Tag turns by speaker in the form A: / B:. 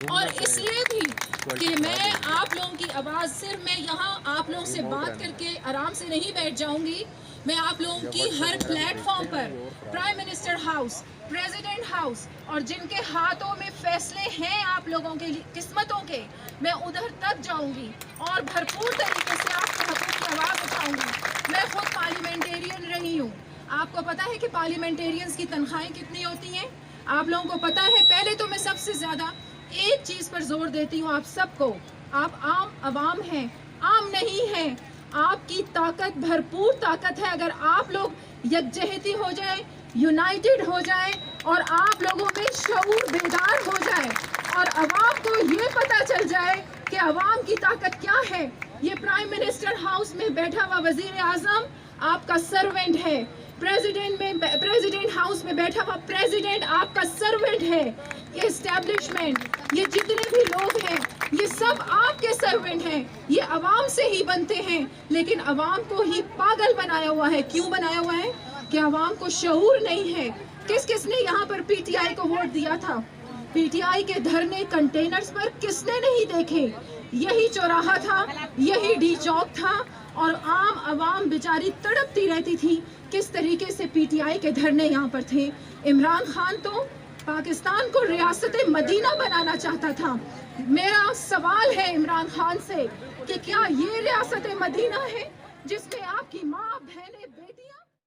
A: اور اس لیے بھی کہ میں آپ لوگوں کی آواز صرف میں یہاں آپ لوگوں سے بات کر کے آرام سے نہیں بیٹھ جاؤں گی، میں آپ لوگوں کی ہر پلیٹ فارم پر prime minister house, president house اور جن کے ہاتھوں میں فیصلے ہیں آپ لوگوں کے قسمتوں کے، میں ادھر تک جاؤں گی اور بھرپور طریقے سے آپ کے حقوق کی آواز اٹھاؤں گی۔ میں خود پارلیمنٹیرین رہی ہوں، آپ کو پتا ہے کہ پارلیمنٹیرینز کی تنخواہیں کتنی ہوتی ہیں؟ آپ لوگوں کو پتا ہے؟ پہلے تو میں سب سے زیادہ ایک چیز پر زور دیتی ہوں آپ سب کو، آپ عام عوام ہیں، عام نہیں ہیں، آپ کی طاقت بھرپور طاقت ہے۔ اگر آپ لوگ یکجہتی ہو جائے، یونائٹڈ ہو جائے اور آپ لوگوں میں شعور بیدار ہو جائے اور عوام کو یہ پتا چل جائے کہ عوام کی طاقت کیا ہے۔ یہ پرائم منسٹر ہاؤس میں بیٹھا ہوا وزیر اعظم آپ کا سرونٹ ہے، پریزیڈنٹ ہاؤس میں بیٹھا ہوا پریزیڈنٹ آپ کا سرونٹ ہے، یہ اسٹیبلشمنٹ، یہ جتنے بھی لوگ ہیں یہ سب آپ کے سرونٹ ہیں، یہ عوام سے ہی بنتے ہیں، لیکن عوام کو ہی پاگل بنایا ہوا ہے۔ کیوں بنایا ہوا ہے؟ کہ عوام کو شعور نہیں ہے۔ کس کس نے یہاں پر پی ٹی آئی کو ووٹ دیا تھا؟ پی ٹی آئی کے دھرنے کنٹینرز پر کس نے نہیں دیکھے؟ یہی چوراہا تھا، یہی ڈی چوک تھا اور عام عوام بیچاری تڑپتی رہتی تھی۔ کس طریقے سے پی ٹی آئی کے دھرنے یہاں پر تھے۔ عمران خان تو پاکستان کو ریاست مدینہ بنانا چاہتا تھا۔ میرا سوال ہے عمران خان سے کہ کیا یہ ریاست مدینہ ہے جس میں آپ کی ماں، بہنیں،